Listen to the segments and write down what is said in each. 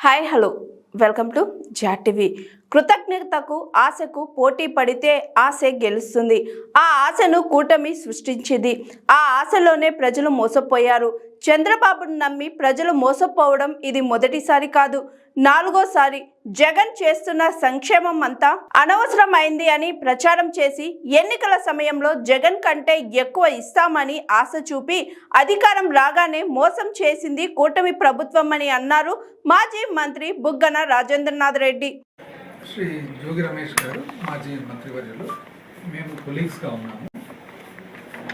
Hi hello welcome to జాట్ TV. కృతజ్ఞతకు ఆశకు పోటీ పడితే ఆశే గెలుస్తుంది. ఆ ఆశను కూటమి సృష్టించింది. ఆ ఆశలోనే ప్రజలు మోసపోయారు. చంద్రబాబును నమ్మి ప్రజలు మోసపోవడం ఇది మొదటిసారి కాదు, నాలుగోసారి. జగన్ చేస్తున్న సంక్షేమం అంతా అనవసరమైంది అని ప్రచారం చేసి ఎన్నికల సమయంలో జగన్ కంటే ఎక్కువ ఇస్తామని ఆశ చూపి అధికారం రాగానే మోసం చేసింది కూటమి ప్రభుత్వం అని అన్నారు మాజీ మంత్రి బుగ్గన రాజేంద్రనాథ్ రెడ్డి. శ్రీ జోగి రమేష్ గారు మాజీ మంత్రివర్యులు, మేము కొలీగ్స్గా ఉన్నాము.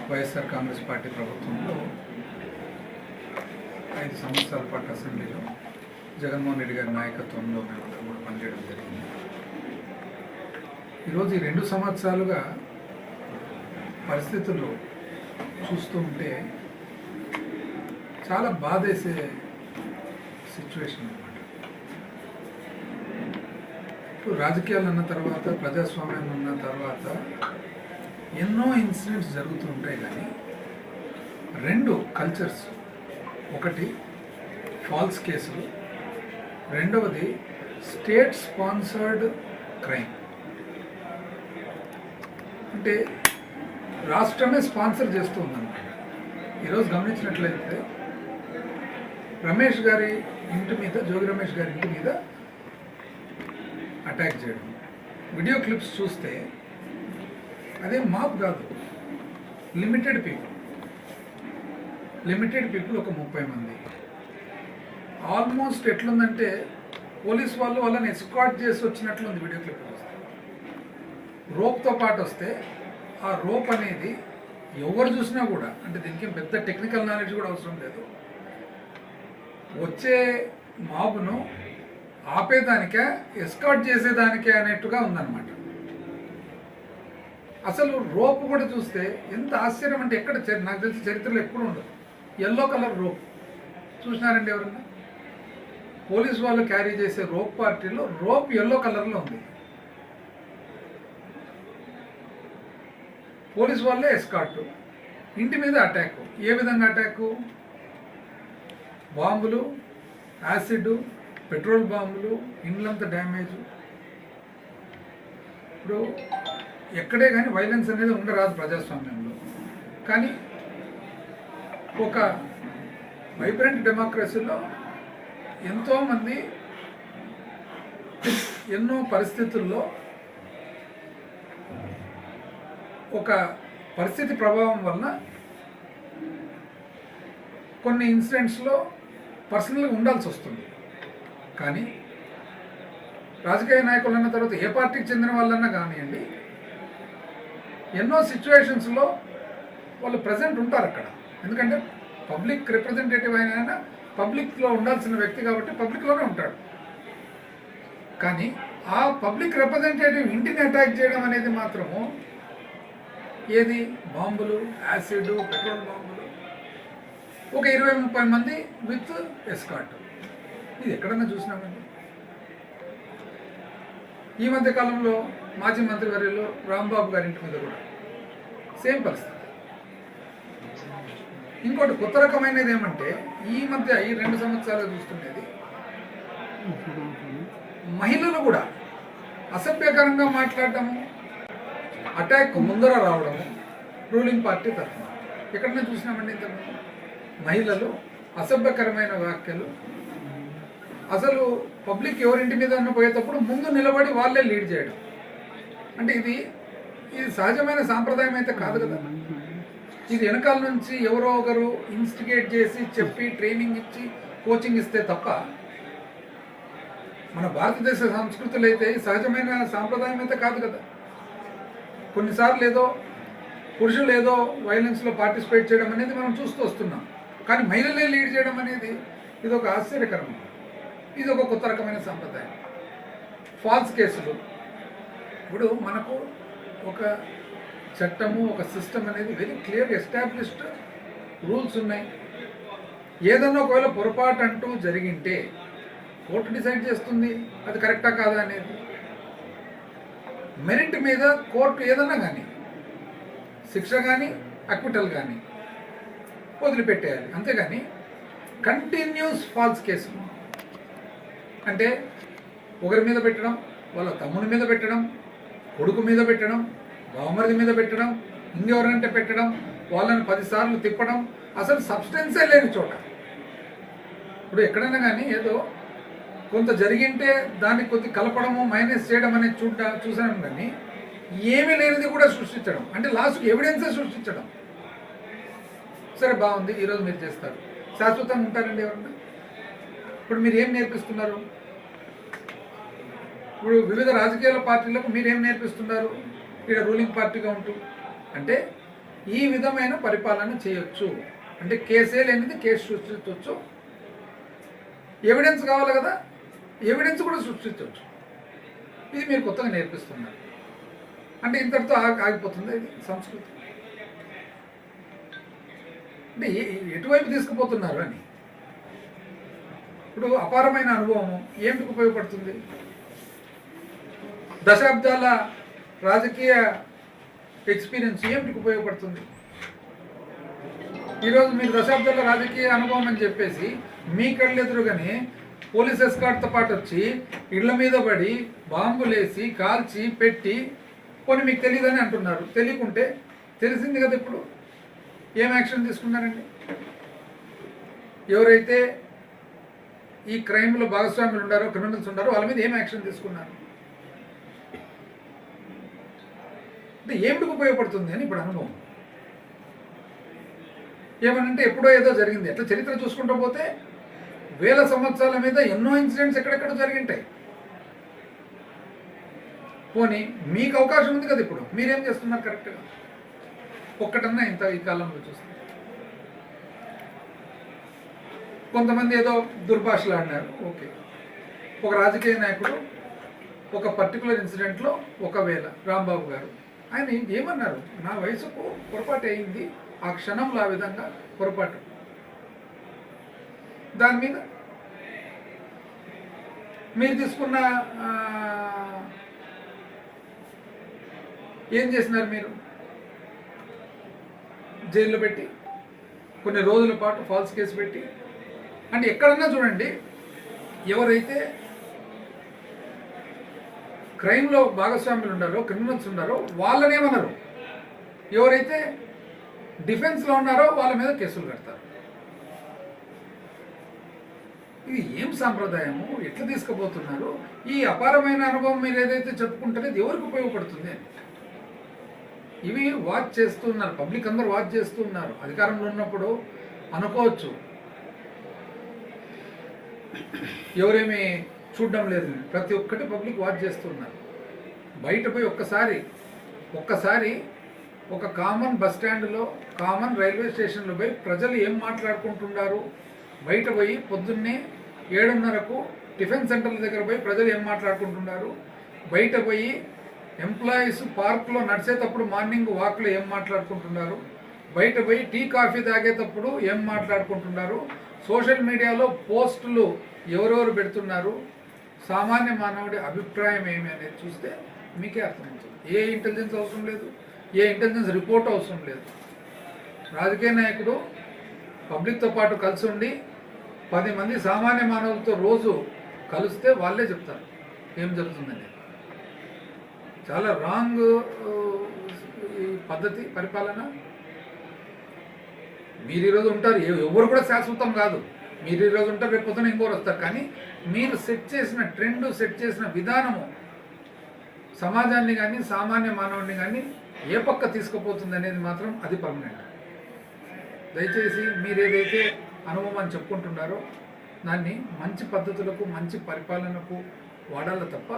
వైఎస్ఆర్ కాంగ్రెస్ పార్టీ ప్రభుత్వంలో 5 సంవత్సరాల పాటు అసెంబ్లీలో జగన్మోహన్ రెడ్డి గారి నాయకత్వంలో మేమందరం కూడా పనిచేయడం జరిగింది. ఈరోజు ఈ 2 సంవత్సరాలుగా పరిస్థితులు చూస్తూ ఉంటే చాలా బాధేసే సిచ్యువేషన్ అన్నమాట. ఇప్పుడు రాజకీయాలు అన్న తర్వాత, ప్రజాస్వామ్యం ఉన్న తర్వాత ఎన్నో ఇన్సిడెంట్స్ జరుగుతూ ఉంటాయి. కానీ 2 కల్చర్స్, ఒకటి ఫాల్స్ కేసులు, రెండవది స్టేట్ స్పాన్సర్డ్ క్రైమ్. అంటే రాష్ట్రమే స్పాన్సర్ చేస్తూ ఉందన్నమాట. ఈరోజు గమనించినట్లయితే రమేష్ గారి ఇంటి మీద, జోగి రమేష్ గారి ఇంటి మీద అటాక్ చేయడం, వీడియో క్లిప్స్ చూస్తే అదే మాప్ కాదు, లిమిటెడ్ పీపుల్ ఒక 30 మంది. ఆల్మోస్ట్ ఎట్లుందంటే పోలీస్ వాళ్ళు వాళ్ళని ఎస్కార్ట్ చేసి వచ్చినట్లుంది వీడియో క్లిప్ చూస్తే. రోప్తో పాటు వస్తే ఆ రోప్ అనేది ఎవరు చూసినా కూడా, అంటే దీనికి పెద్ద టెక్నికల్ నాలెడ్జ్ కూడా అవసరం లేదు, వచ్చే మాబును ఆపేదానికే, ఎస్కార్ట్ చేసేదానికే అనేట్టుగా ఉందన్నమాట. అసలు రోప్ కూడా చూస్తే ఎంత ఆశ్చర్యం అంటే, ఎక్కడ నాకు తెలిసి చరిత్రలో ఎప్పుడు ఉండదు. ఎల్లో కలర్ రోప్ చూసినారండి ఎవరన్నా? పోలీసు వాళ్ళు క్యారీ చేసే రోప్ పార్టీలో రోప్ ఎల్లో కలర్లో ఉంది. పోలీసు వాళ్ళే ఎస్కార్ట్, ఇంటి మీద అటాక్. ఏ విధంగా అటాకు? బాంబులు, యాసిడ్, పెట్రోల్ బాంబులు, ఇండ్లంతా డ్యామేజ్. ఇప్పుడు ఎక్కడే కానీ వైలెన్స్ అనేది ఉండరాదు ప్రజాస్వామ్యంలో. కానీ ఒక వైబ్రెంట్ డెమోక్రసీలో ఎంతోమంది ఎన్నో పరిస్థితుల్లో ఒక పరిస్థితి ప్రభావం వలన కొన్ని ఇన్సిడెంట్స్లో పర్సనల్గా ఉండాల్సి వస్తుంది. కానీ రాజకీయ నాయకులు అన్న తర్వాత ఏ పార్టీకి చెందిన వాళ్ళన్నా కానివ్వండి, ఎన్నో సిచ్యువేషన్స్లో వాళ్ళు ప్రజెంట్ ఉంటారు అక్కడ. ఎందుకంటే పబ్లిక్ రిప్రజెంటేటివ్ అయినా పబ్లిక్లో ఉండాల్సిన వ్యక్తి కాబట్టి పబ్లిక్లోనే ఉంటాడు. కానీ ఆ పబ్లిక్ రిప్రజెంటేటివ్ ఇంటిని అటాక్ చేయడం అనేది మాత్రము, ఏది బాంబులు, యాసిడ్, పెట్రోల్ బాంబులు, ఒక 20-30 మంది విత్ ఎస్కార్ట్. ఇది ఎక్కడన్నా చూసినామండి? ఈ మధ్య కాలంలో మాజీ మంత్రివర్యులు రాంబాబు గారి ఇంటి మీద కూడా సేమ్ పరిస్థితి. ఇంకోటి కొత్త రకమైనది ఏమంటే, ఈ మధ్య ఈ 2 సంవత్సరాలు చూస్తున్నది, మహిళలు కూడా అసభ్యకరంగా మాట్లాడటము, అటాక్ ముందర రావడము రూలింగ్ పార్టీ తరఫున. ఎక్కడన్నా చూసినామండి ఇంతకుముందు మహిళలు అసభ్యకరమైన వ్యాఖ్యలు? అసలు పబ్లిక్ ఎవరింటి మీద పోయేటప్పుడు ముందు నిలబడి వాళ్ళే లీడ్ చేయడం అంటే ఇది సహజమైన సాంప్రదాయం అయితే కాదు కదా. ఇది వెనకాల నుంచి ఎవరో ఒకరు ఇన్స్టిగేట్ చేసి చెప్పి ట్రైనింగ్ ఇచ్చి కోచింగ్ ఇస్తే తప్ప, మన భారతదేశ సంస్కృతులు అయితే సహజమైన సాంప్రదాయం అయితే కాదు కదా. కొన్నిసార్లు ఏదో పురుషులు ఏదో వైలెన్స్లో పార్టిసిపేట్ చేయడం అనేది మనం చూస్తూ వస్తున్నాం. కానీ మహిళలే లీడ్ చేయడం అనేది ఇది ఒక ఆశ్చర్యకరం, ఇది ఒక కొత్త రకమైన సాంప్రదాయం. ఫాల్స్ కేసులు, ఇప్పుడు మనకు ఒక చట్టము, ఒక సిస్టమ్ అనేది వెరీ క్లియర్ ఎస్టాబ్లిష్డ్ రూల్స్ ఉన్నాయి. ఏదన్నా ఒకవేళ పొరపాటు అంటూ జరిగింటే కోర్టు డిసైడ్ చేస్తుంది అది కరెక్టా కాదా అనేది. మెరిట్ మీద కోర్టు ఏదన్నా కానీ, శిక్ష కానీ అక్విటల్ కానీ వదిలిపెట్టేయాలి. అంతేగాని కంటిన్యూస్ ఫాల్స్ కేసు అంటే ఒకరి మీద పెట్టడం, వాళ్ళ తమ్ముని మీద పెట్టడం, కొడుకు మీద పెట్టడం, బావమరిది మీద పెట్టడం, ఇంకెవరంటే పెట్టడం, వాళ్ళని 10 సార్లు తిప్పడం, అసలు సబ్స్టెన్సే లేని చోట. ఇప్పుడు ఎక్కడైనా కానీ ఏదో కొంత జరిగింటే దాన్ని కొద్ది కలపడము, మైనస్ చేయడం అనేది చూసాను, కానీ ఏమీ లేనిది కూడా సృష్టించడం, అంటే లాస్ట్కి ఎవిడెన్సే సృష్టించడం. సరే బాగుంది, ఈరోజు మీరు చేస్తారు, శాశ్వతంగా ఉంటారండి ఎవరన్నా? ఇప్పుడు మీరు ఏం నేర్పిస్తున్నారు? ఇప్పుడు వివిధ రాజకీయాల పార్టీలకు మీరేం నేర్పిస్తున్నారు? ఇక్కడ రూలింగ్ పార్టీగా ఉంటూ అంటే ఈ విధమైన పరిపాలన చేయొచ్చు, అంటే కేసే లేనిది కేసు సృష్టించవచ్చు, ఎవిడెన్స్ కావాలి కదా, ఎవిడెన్స్ కూడా సృష్టించవచ్చు. ఇది మీరు కొత్తగా నేర్పిస్తున్నారు. అంటే ఇంతటితో ఆగిపోతుంది ఇది సంస్కృతి. అంటే ఎటువైపు తీసుకుపోతున్నారు అని. ఇప్పుడు అపారమైన అనుభవము ఏమిటికి ఉపయోగపడుతుంది? దశాబ్దాల రాజకీయ ఎక్స్పీరియన్స్ ఏమిటికి ఉపయోగపడుతుంది? ఈరోజు మీరు దశాబ్దాల రాజకీయ అనుభవం అని చెప్పేసి మీ కళ్ళెదురుగానే పోలీస్ ఎస్కార్ట్తో పాటు వచ్చి ఇళ్ల మీద పడి బాంబులేసి కాల్చి పెట్టి కొన్ని మీకు తెలియదని అంటున్నారు. తెలియకుంటే తెలిసింది కదా, ఇప్పుడు ఏం యాక్షన్ తీసుకున్నారండి? ఎవరైతే ఈ క్రైమ్లో భాగస్వాములు ఉన్నారో, క్రిమినల్స్ ఉన్నారో వాళ్ళ మీద ఏం యాక్షన్ తీసుకున్నారు? అంటే ఏమిటికి ఉపయోగపడుతుంది అని ఇప్పుడు అనుభవం. ఏమనంటే ఎప్పుడో ఏదో జరిగింది. ఎట్లా చరిత్ర చూసుకుంటూ పోతే వేల సంవత్సరాల మీద ఎన్నో ఇన్సిడెంట్స్ ఎక్కడెక్కడ జరిగింటాయి. పోనీ మీకు అవకాశం ఉంది కదా, ఇప్పుడు మీరేం చేస్తున్నారు కరెక్ట్గా? ఒక్కటన్నా ఇంత ఈ కాలంలో చూస్తారు. కొంతమంది ఏదో దుర్భాషలు ఆడినారు, ఓకే. ఒక రాజకీయ నాయకుడు ఒక పర్టికులర్ ఇన్సిడెంట్లో, ఒకవేళ రాంబాబు గారు ఆయన ఏమన్నారు, నా వయసుకు పొరపాటు అయింది, ఆ క్షణంలో ఆ విధంగా పొరపాటు, దాని మీద మీరు తీసుకున్న ఏం చేసినారు? మీరు జైల్లో పెట్టి కొన్ని రోజుల పాటు ఫాల్స్ కేసు పెట్టి, అంటే ఎక్కడన్నా చూడండి, ఎవరైతే క్రైమ్లో భాగస్వాములు ఉన్నారో, క్రిమినల్స్ ఉన్నారో వాళ్ళనేమన్నారు, ఎవరైతే డిఫెన్స్లో ఉన్నారో వాళ్ళ మీద కేసులు కడతారు. ఇది ఏం సాంప్రదాయము? ఎట్లా తీసుకుపోతున్నారు? ఈ అపారమైన అనుభవం మీరు ఏదైతే చెప్పుకుంటారో ఇది ఎవరికి ఉపయోగపడుతుంది అని ఇవి వాచ్ చేస్తున్నారు, పబ్లిక్ అందరూ వాచ్ చేస్తున్నారు. అధికారంలో ఉన్నప్పుడు అనుకోవచ్చు ఎవరేమీ చూడడం లేదు, ప్రతి ఒక్కటి పబ్లిక్ వాచ్ చేస్తున్నారు. బయట పోయి ఒక్కసారి ఒక కామన్ బస్ స్టాండ్లో, కామన్ రైల్వే స్టేషన్లో పోయి ప్రజలు ఏం మాట్లాడుకుంటున్నారు, బయట పోయి పొద్దున్నే 7:30కు టిఫిన్ సెంటర్ల దగ్గర పోయి ప్రజలు ఏం మాట్లాడుకుంటున్నారు, బయట పోయి ఎంప్లాయీస్ పార్క్లో నడిచేటప్పుడు మార్నింగ్ వాక్లో ఏం మాట్లాడుకుంటున్నారు, బయట పోయి టీ కాఫీ తాగేటప్పుడు ఏం మాట్లాడుకుంటున్నారు, సోషల్ మీడియాలో పోస్టులు ఎవరెవరు పెడుతున్నారు, సామాన్య మానవుడి అభిప్రాయం ఏమి అనేది చూస్తే మీకే అర్థమవుతుంది. ఏ ఇంటెలిజెన్స్ అవసరం లేదు, ఏ ఇంటెలిజెన్స్ రిపోర్ట్ అవసరం లేదు. రాజకీయ నాయకుడు పబ్లిక్తో పాటు కలిసి ఉండి 10 మంది సామాన్య మానవులతో రోజు కలిస్తే వాళ్ళే చెప్తారు ఏం జరుగుతుందని. చాలా రాంగ్ ఈ పద్ధతి పరిపాలన. మీరు ఈరోజు ఉంటారు, ఎవరు కూడా శాశ్వతం కాదు. మీరు ఈరోజు ఉంటారు, రేపు పొద్దున ఇంకోరు వస్తారు. కానీ మీరు సెట్ చేసిన ట్రెండ్, సెట్ చేసిన విధానము సమాజాన్ని కానీ సామాన్య మానవుడిని కానీ ఏ పక్క తీసుకుపోతుంది అనేది మాత్రం అది పర్మనెంట్. దయచేసి మీరు ఏదైతే అనుభవం అని చెప్పుకుంటున్నారో దాన్ని మంచి పద్ధతులకు, మంచి పరిపాలనకు వాడాలి తప్ప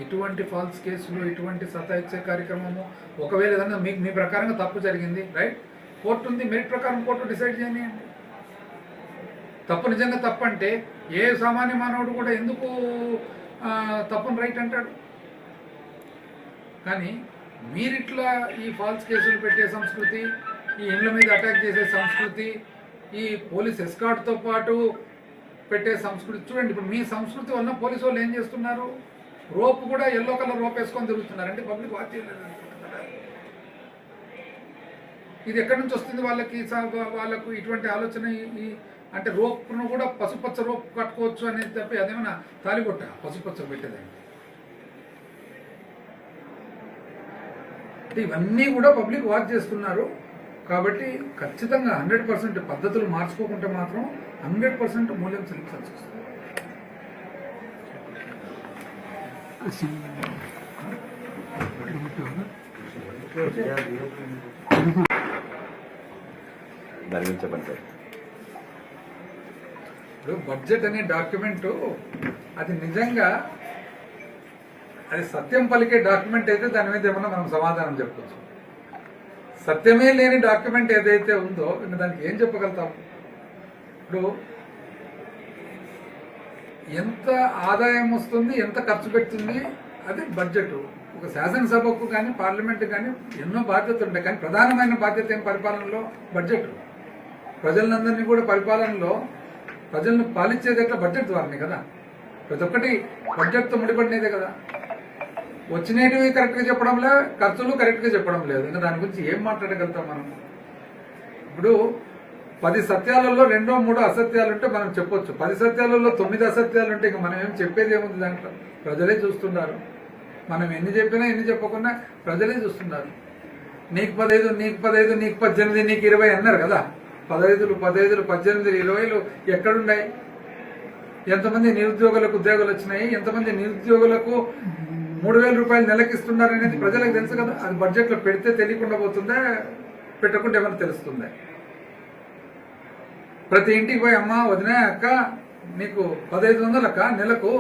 ఇటువంటి ఫాల్స్ కేసులు, ఇటువంటి సతాయిచ్చే కార్యక్రమము, ఒకవేళ ఏదన్నా మీ ప్రకారంగా తప్పు జరిగింది, రైట్, కోర్టు ఉంది, మెరిట్ ప్రకారం కోర్టు డిసైడ్ చేయనియండి. తప్పు నిజంగా తప్పు అంటే ఏ సామాన్య మానవుడు కూడా ఎందుకు తప్పును రైట్ అంటాడు? కానీ మీరిట్లా ఈ ఫాల్స్ కేసులు పెట్టే సంస్కృతి, ఈ ఇండ్ల మీద అటాక్ చేసే సంస్కృతి, ఈ పోలీస్ ఎస్కార్ట్తో పాటు పెట్టే సంస్కృతి చూడండి. ఇప్పుడు మీ సంస్కృతి వల్ల పోలీసు వాళ్ళు ఏం చేస్తున్నారు? రోప్ కూడా ఎల్లో కలర్ రోప్ వేసుకొని తిరుగుతున్నారు. అంటే పబ్లిక్ వాచ్ చేయలేదు అనుకుంటున్నారా? ఇది ఎక్కడి నుంచి వస్తుంది వాళ్ళకు ఇటువంటి ఆలోచన? ఈ అంటే రోప్ను కూడా పసుపచ్చ రోప్ కట్టుకోవచ్చు అనేది తప్పి అదేమన్నా తాలిబొట్ట పసుపచ్చ పెట్టేదాన్ని. ఇవన్నీ కూడా పబ్లిక్ వాచ్ చేస్తున్నారు. కాబట్టి ఖచ్చితంగా 100% పద్ధతులు మార్చుకోకుంటే మాత్రం 100% మూల్యం చెల్లించాల్సి వస్తుంది. ఇప్పుడు బడ్జెట్ అనే డాక్యుమెంట్ అది నిజంగా అది సత్యం పలికే డాక్యుమెంట్ అయితే దాని మీద ఏమన్నా మనం సమాధానం చెప్పవచ్చు. సత్యమే లేని డాక్యుమెంట్ ఏదైతే ఉందో ఇంకా దానికి ఏం చెప్పగలుగుతాం? ఇప్పుడు ఎంత ఆదాయం వస్తుంది, ఎంత ఖర్చు పెడుతుంది, అది బడ్జెట్. ఒక శాసనసభకు కానీ పార్లమెంట్ కానీ ఎన్నో బాధ్యతలు ఉంటాయి, కానీ ప్రధానమైన బాధ్యత ఏం పరిపాలనలో బడ్జెట్. ప్రజలందరినీ కూడా పరిపాలనలో ప్రజలను పాలించేది ఎట్లా బడ్జెట్ ద్వారానే కదా. ప్రతి ఒక్కటి బడ్జెట్తో ముడిపడినదే కదా. వచ్చినవి కరెక్ట్గా చెప్పడం లేదు, ఖర్చులు కరెక్ట్గా చెప్పడం లేదు. ఇంకా దాని గురించి ఏం మాట్లాడగలుగుతాం మనం? ఇప్పుడు 10 సత్యాలలో 2-3 అసత్యాలు ఉంటే మనం చెప్పొచ్చు. 10 సత్యాలలో 9 అసత్యాలు ఉంటే ఇంకా మనం ఏం చెప్పేది ఏముంది దాంట్లో? ప్రజలే చూస్తున్నారు. మనం ఎన్ని చెప్పినా ఎన్ని చెప్పకుండా ప్రజలే చూస్తున్నారు. నీకు 15, నీకు 15, నీకు 18, నీకు 20 అన్నారు కదా. 15, 18, 20 ఎక్కడున్నాయి? ఎంతమంది నిరుద్యోగులకు ఉద్యోగాలు వచ్చినాయి? ఎంతమంది నిరుద్యోగులకు 3,000 రూపాయలు నెలకి ఇస్తున్నారు అనేది ప్రజలకు తెలుసు కదా. అది బడ్జెట్లో పెడితే తెలియకుండా పోతుందా, పెట్టకుండా ఏమైనా తెలుస్తుందా? ప్రతి ఇంటికి పోయి అమ్మ, వదిన, అక్క నీకు 1,500 అక్క నెలకు,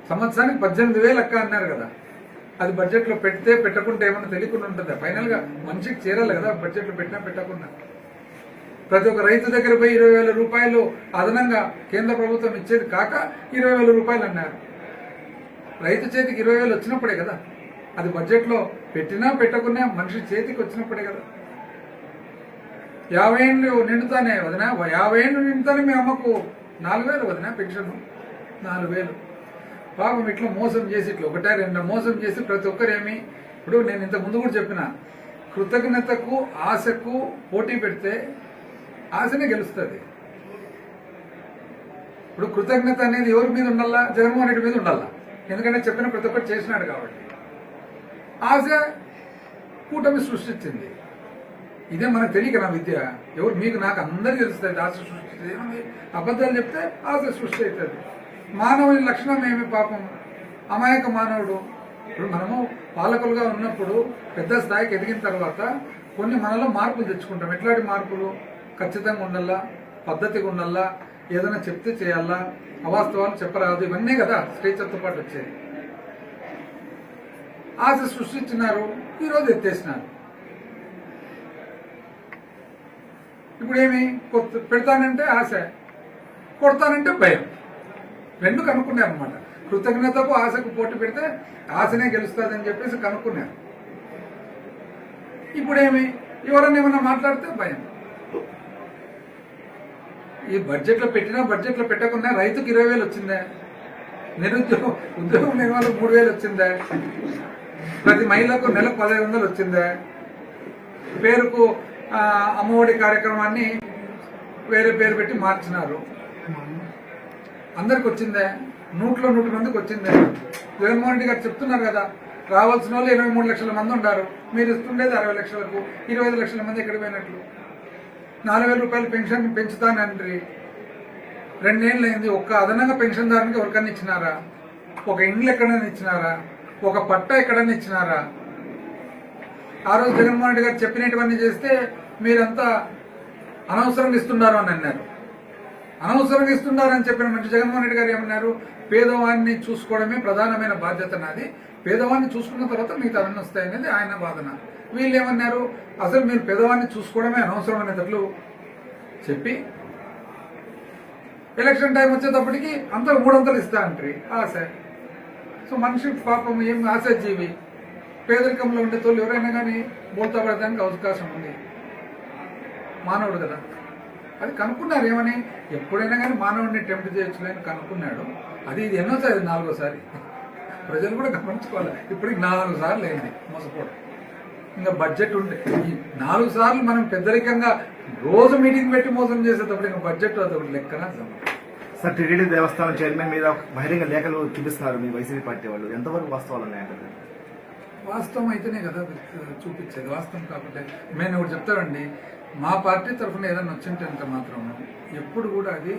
సంవత్సరానికి 18,000 అక్క అన్నారు కదా. అది బడ్జెట్లో పెడితే పెట్టకుండా ఏమైనా తెలియకుండా ఉంటుందా? ఫైనల్గా మనిషికి చేరాలి కదా బడ్జెట్లో పెట్టినా పెట్టకుండా. ప్రతి ఒక్క రైతు దగ్గర పోయి 20,000 రూపాయలు అదనంగా కేంద్ర ప్రభుత్వం ఇచ్చేది కాక 20,000 రూపాయలు అన్నారు. రైతు చేతికి 20,000 వచ్చినప్పుడే కదా. అది బడ్జెట్లో పెట్టినా పెట్టకున్నా మనిషి చేతికి వచ్చినప్పుడే కదా. 50 ఏళ్ళు నిండుతానే వదిన, 50 ఏళ్ళు నిండుతానే మీ అమ్మకు 4,000 వదిన పెన్షన్ 4,000. పాపం ఇట్లా మోసం చేసి ఇట్లా 1-2 మోసం చేసి ప్రతి ఒక్కరేమి. ఇప్పుడు నేను ఇంతకు ముందు కూడా చెప్పిన, కృతజ్ఞతకు ఆశకు పోటీ పెడితే ఆశనే గెలుస్తుంది. ఇప్పుడు కృతజ్ఞత అనేది ఎవరి మీద ఉండాలా? జగన్మోహన్ రెడ్డి మీద ఉండాలా. ఎందుకంటే చెప్పిన ప్రతి ఒక్కటి చేసినాడు కాబట్టి. ఆశ కూటమి సృష్టించింది. ఇదే మనకు తెలియక నా విద్య. ఎవరు మీకు నాకు అందరికీ తెలుస్తుంది. ఆశ సృష్టించింది ఏముంది? అబద్ధాలు చెప్తే ఆశ సృష్టి అవుతుంది. మానవుని లక్షణం ఏమి? పాపం అమాయక మానవుడు. ఇప్పుడు మనము పాలకులుగా ఉన్నప్పుడు పెద్ద స్థాయికి ఎదిగిన తర్వాత కొన్ని మనలో మార్పులు తెచ్చుకుంటాం. ఎట్లాంటి మార్పులు? ఖచ్చితంగా ఉండాలా, పద్ధతిగా ఉండాలా, ఏదైనా చెప్తే చేయాలా, అవాస్తవాలు చెప్పరాదు, ఇవన్నీ కదా స్టేచర్తో పాటు వచ్చేది. ఆశ సృష్టించినారు, ఈరోజు ఎత్తేసినారు. ఇప్పుడు ఏమి? పెడతానంటే ఆశ, కొడతానంటే భయం. రెండు కనుక్కున్నారు అనమాట. కృతజ్ఞతకు ఆశకు పోటీ పెడితే ఆశనే గెలుస్తుందని చెప్పేసి కనుక్కున్నారు. ఇప్పుడేమి? ఎవరన్నా ఏమన్నా మాట్లాడితే భయం. ఈ బడ్జెట్లో పెట్టినా బడ్జెట్లో పెట్టకుండా రైతుకు 20,000 వచ్చిందే, ఉద్యోగం లేని వాళ్ళకు 3,000 వచ్చిందే, ప్రతి మహిళకు నెలకు 1,500 వచ్చిందే, పేరుకు అమ్మఒడి కార్యక్రమాన్ని వేరే పేరు పెట్టి మార్చినారు. అందరికి వచ్చిందే, 100 మందికి వచ్చిందే. జగన్మోహన్ రెడ్డి గారు చెప్తున్నారు కదా, రావాల్సిన వాళ్ళు 23 లక్షల మంది ఉన్నారు, మీరు ఇస్తుండేది 60 లక్షలకు, 25 లక్షల మంది ఎక్కడికి పోయినట్లు? 4,000 రూపాయలు పెన్షన్ పెంచుతానండ్రి. 2 ఏళ్ళు అయింది. ఒక్క అదనంగా పెన్షన్దారునికి ఎవరికన్నా ఇచ్చినారా? ఒక ఇండ్లు ఎక్కడైనా ఇచ్చినారా? ఒక పట్ట ఎక్కడైనా ఇచ్చినారా? ఆ రోజు జగన్మోహన్ రెడ్డి గారు చెప్పినటువన్నీ చేస్తే మీరంతా అనవసరంగా ఇస్తున్నారు అని అన్నారు. అనవసరంగా ఇస్తున్నారని చెప్పిన మంచి జగన్మోహన్ రెడ్డి గారు ఏమన్నారు? పేదవాడిని చూసుకోవడమే ప్రధానమైన బాధ్యత నాది, పేదవాడిని చూసుకున్న తర్వాత మిగతా అవన్నీ వస్తాయనేది ఆయన వాదన. వీళ్ళు ఏమన్నారు? అసలు మీరు పేదవాడిని చూసుకోవడమే అనవసరం అనేటట్లు చెప్పి ఎలక్షన్ టైం వచ్చేటప్పటికి అంతా 300 ఇస్తా అంటారు ఆశ. సో మనిషి పాపం ఏం ఆశాజీవి. పేదరికంలో ఉండే తోళ్ళు ఎవరైనా కానీ బోల్తా పడడానికి అవకాశం ఉంది. మానవుడు కదా. అది కనుక్కున్నారు ఏమని? ఎప్పుడైనా కానీ మానవుడిని టెంప్ట్ చేయొచ్చులేని కనుక్కున్నాడు. అది ఇది ఎన్నోసారి? 4వ సారి. ప్రజలు కూడా గమనించుకోవాలి. ఇప్పటికి 4 సార్లు అయింది మోసపోవడం. ఇంకా బడ్జెట్ ఉండే ఈ 4 సార్లు మనం పెద్దరికంగా రోజు మీటింగ్ పెట్టి మోసం చేసేటప్పుడు ఇంకా బడ్జెట్ అదొకటి లెక్కన సార్ టీటీడీ దేవస్థానం చైర్మన్ మీద బహిరంగ లేఖలు చూపిస్తున్నారు మీ వైసీపీ పార్టీ వాళ్ళు, ఎంతవరకు వాస్తవాలు ఉన్నాయంటారు? వాస్తవం అయితేనే కదా చూపించేది, వాస్తవం కాకపోతే నేను ఒకటి చెప్తానండి, మా పార్టీ తరఫున ఏదైనా వచ్చింటే అంత మాత్రం ఎప్పుడు కూడా అది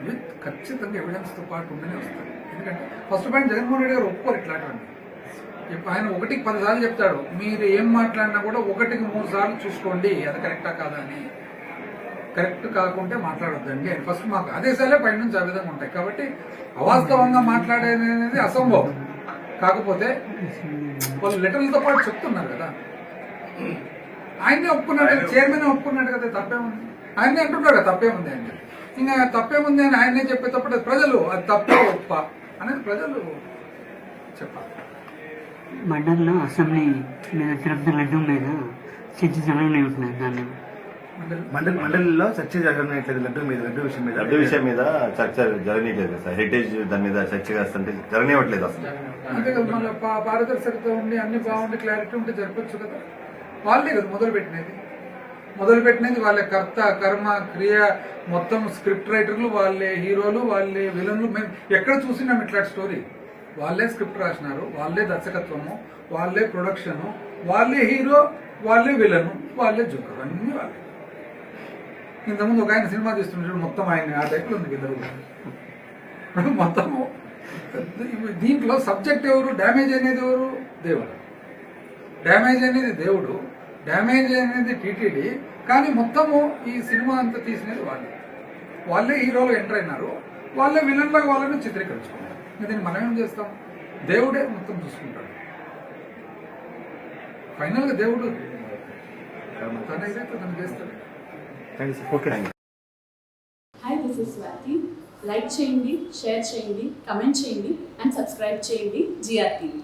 విత్ ఖచ్చితంగా ఎవిడెన్స్తో పాటు ఉండనే వస్తుంది. ఎందుకంటే ఫస్ట్ పాయింట్ జగన్మోహన్ రెడ్డి గారు ఒప్పుకోరు ఇట్లాంటివన్నీ. ఇప్పుడు ఆయన 1కి 10 సార్లు చెప్తాడు, మీరు ఏం మాట్లాడినా కూడా 1కి 3 సార్లు చూసుకోండి అది కరెక్టా కాదా అని. కరెక్ట్ కాకుంటే మాట్లాడొద్దండి అని ఫస్ట్ మాకు ఆదేశాలే పైన నుంచి ఆ విధంగా ఉంటాయి. కాబట్టి అవాస్తవంగా మాట్లాడేది అనేది అసంభవం. కాకపోతే వాళ్ళు లెటర్లతో పాటు చెప్తున్నారు కదా, ఆయనే ఒప్పుకున్నాడు కదా, చైర్మన్ ఒప్పుకున్నాడు కదా, తప్పేముంది? ఆయనే అంటున్నాడు కదా తప్పేముంది అని. ఇంకా తప్పేముంది అని ఆయనే చెప్పేటప్పుడు ప్రజలు అది తప్పే ఒప్ప అనేది ప్రజలు చెప్పాలి. మండలిలో అసెంబ్లీ మీద తిరుపతి లడ్డు మీద చర్చ జరగనే ఉంటున్నాయి. దాన్ని మండలిలో చర్చ జరగనట్లేదు, లడ్డు విషయం మీద చర్చ జరగనీయట్లేదు సార్. హెరిటేజ్ దాని మీద చర్చ చేస్తుంటే జరగనివ్వట్లేదు అసలు. అంతే కదా, మళ్ళీ పారదర్శకత ఉండి అన్ని బాగుండి క్లారిటీ ఉంటే జరపచ్చు కదా. వాళ్ళే కదా మొదలుపెట్టినది వాళ్ళే, కర్త కర్మ క్రియ మొత్తం స్క్రిప్ట్ రైటర్లు వాళ్ళే, హీరోలు వాళ్ళే, విలన్లు. మేము ఎక్కడ చూసినాం ఇట్లాంటి స్టోరీ. వాళ్ళే స్క్రిప్ట్ రాసినారు, వాళ్ళే దర్శకత్వము, వాళ్ళే ప్రొడక్షను, వాళ్ళే హీరో, వాళ్ళే విలను, వాళ్ళే జోకర్, అన్నీ వాళ్ళే. ఇంతకుముందు ఒక ఆయన సినిమా తీస్తుంటాడు, మొత్తం ఆయన ఆ టైప్లో ఉంది వీళ్ళరు మొత్తము. దీంట్లో సబ్జెక్ట్ ఎవరు, డ్యామేజ్ అనేది ఎవరు? దేవుడు. డ్యామేజ్ అనేది దేవుడు, డ్యామేజ్ అనేది టీటీడీ. కానీ మొత్తము ఈ సినిమా అంతా తీసినది వాళ్ళే హీరోలు ఎంటర్ అయినారు, వాళ్ళే విలన్లుగా వాళ్ళని చిత్రీకరించుకున్నారు. దీన్ని మనం ఏం చేస్తాం? దేవుడే మొత్తం చూసుకుంటాడు. ఫైనల్గా దేవుడు తన ఏదైతే తను చేస్తాడు. Hi, this is Swathi. Like చేయండి, షేర్ చేయండి, కమెంట్ చేయండి అండ్ సబ్స్క్రైబ్ చేయండి GRTV.